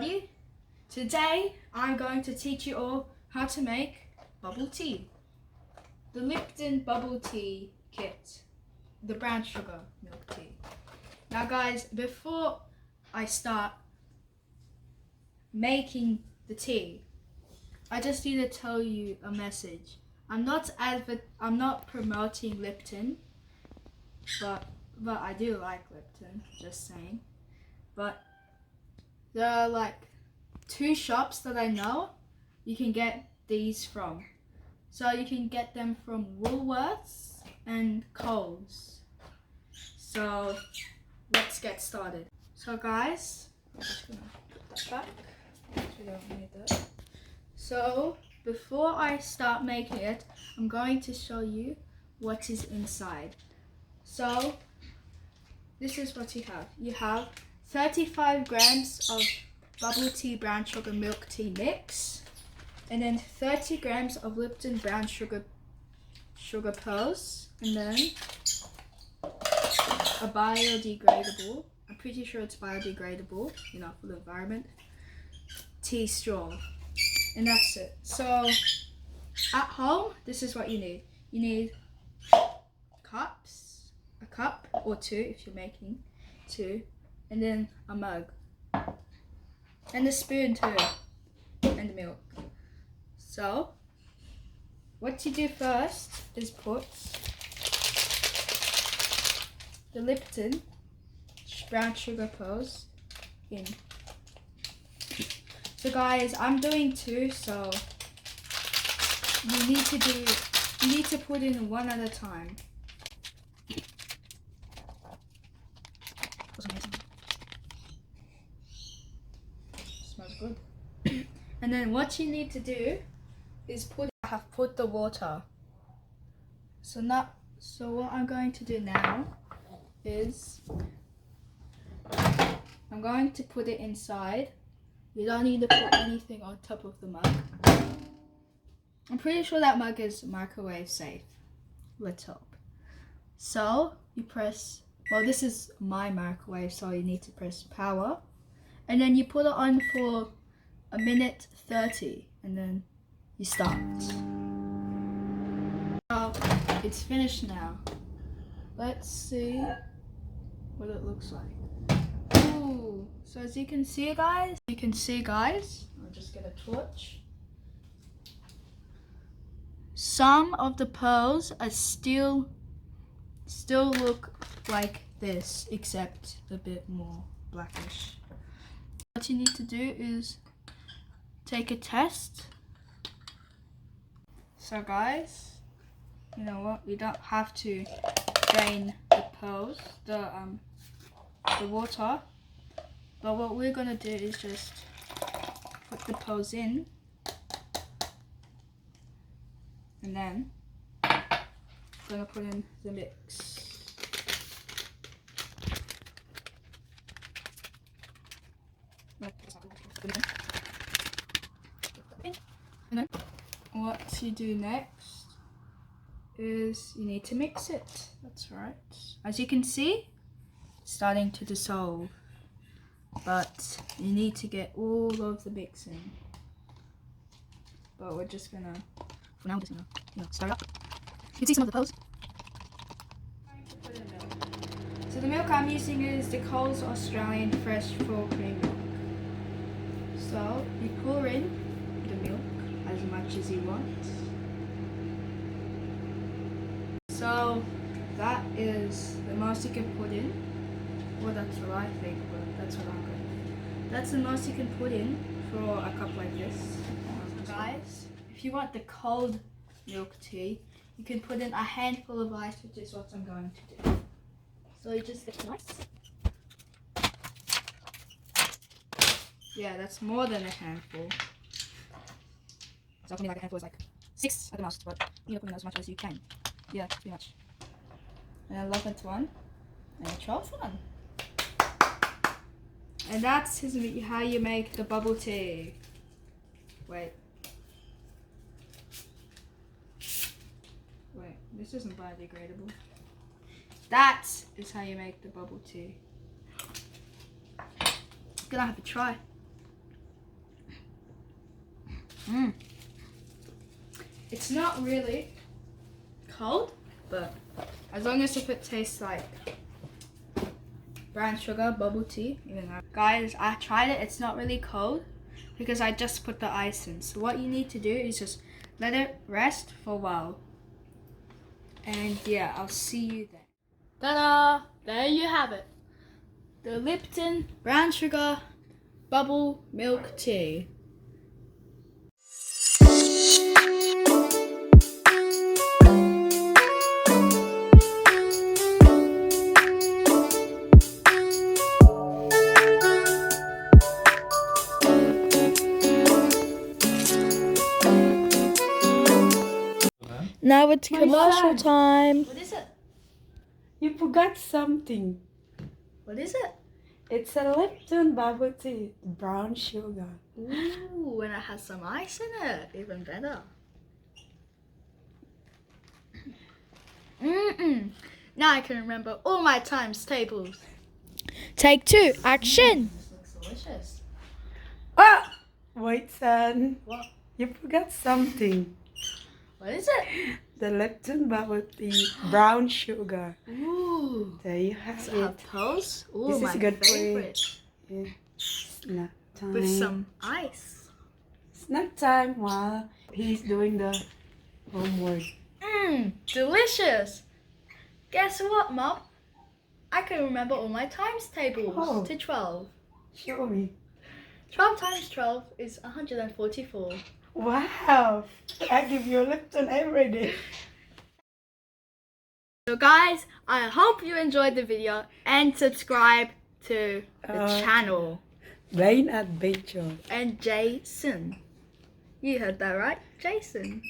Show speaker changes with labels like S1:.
S1: everybody. Today I'm going to teach you all how to make bubble tea. The Lipton bubble tea kit. The brown sugar milk tea. Now guys, before I start making the tea, I just need to tell you a message. I'm not promoting Lipton, but I do like Lipton, just saying. But there are like 2 shops that I know you can get these from. So you can get them from Woolworths and Coles. So let's get started. So guys, I'm just gonna put that back. We don't need that. So before I start making it, I'm going to show you what is inside. So this is what you have. You have 35 grams of bubble tea brown sugar milk tea mix, and then 30 grams of Lipton brown sugar pearls, and then a biodegradable, I'm pretty sure it's biodegradable, for the environment, tea straw, and that's it. So at home, this is what you need. You need cups, a cup or 2 if you're making 2, and then a mug, and a spoon too, and milk. So what you do first is put the Lipton brown sugar pearls in. So guys, I'm doing 2, so you need to put in 1 at a time. Smells good. And then what you need to do is I have put the water. So what I'm going to do now is I'm going to put it inside. You don't need to put anything on top of the mug. I'm pretty sure that mug is microwave safe. Let's hope. So you press, well, this is my microwave, so you need to press power, and then you put it on for 1:30, and then you start. So it's finished now. Let's see what it looks like. Ooh, so as you can see guys, I'll just get a torch. Some of the pearls are still look like this, except a bit more blackish. What you need to do is take a test. So guys, you know what? We don't have to drain the pearls, the water. But what we're gonna do is just put the pearls in, and then gonna put in the mix. And then what you do next is you need to mix it. That's right. As you can see, it's starting to dissolve, but you need to get all of the mix in. But we're just gonna, for now, we're just gonna stir it up. You can see some of the pearls. So the milk I'm using is the Coles Australian Fresh Full Cream milk. So you pour in the milk as much as you want. So that is the most you can put in. Well, that's what I think, but that's what I'm going to do. That's the most you can put in for a cup like this. So guys, if you want the cold milk tea, you can put in a handful of ice, which is what I'm going to do. So you just get nice. Yeah, that's more than a handful. So for me, like a handful is like 6 at the most, but you need to put in as much as you can. Yeah, pretty much. And 11th one, and 12th one. And that's how you make the bubble tea. Wait, this isn't biodegradable. That is how you make the bubble tea. Gonna have a try. It's not really cold, but as long as if it tastes like brown sugar, bubble tea, you know. Guys, I tried it. It's not really cold because I just put the ice in. So what you need to do is just let it rest for a while. And yeah, I'll see you then. Ta-da! There you have it. The Lipton brown sugar bubble milk tea. Now it's commercial time. What is it?
S2: You forgot something.
S1: What is it?
S2: It's a Lipton bubble tea, brown sugar.
S1: Ooh, and it has some ice in it. Even better. Now I can remember all my times tables. Take 2, action. This looks delicious.
S2: Ah! Wait, son.
S1: What?
S2: You forgot something.
S1: What is it?
S2: The Lipton bubble tea, brown sugar.
S1: Ooh.
S2: There you have
S1: Does
S2: it.
S1: it have pearls? Ooh,
S2: This
S1: my
S2: is good
S1: favorite.
S2: for you. Yeah. Snack time.
S1: With some ice.
S2: Snack time while he's doing the homework.
S1: Delicious. Guess what, Mom? I can remember all my times tables to 12.
S2: Show me.
S1: 12 times 12 is 144.
S2: Wow. I give you a Lipton every day.
S1: So guys, I hope you enjoyed the video and subscribe to the channel.
S2: Blain Adventure.
S1: And Jason. You heard that right? Jason.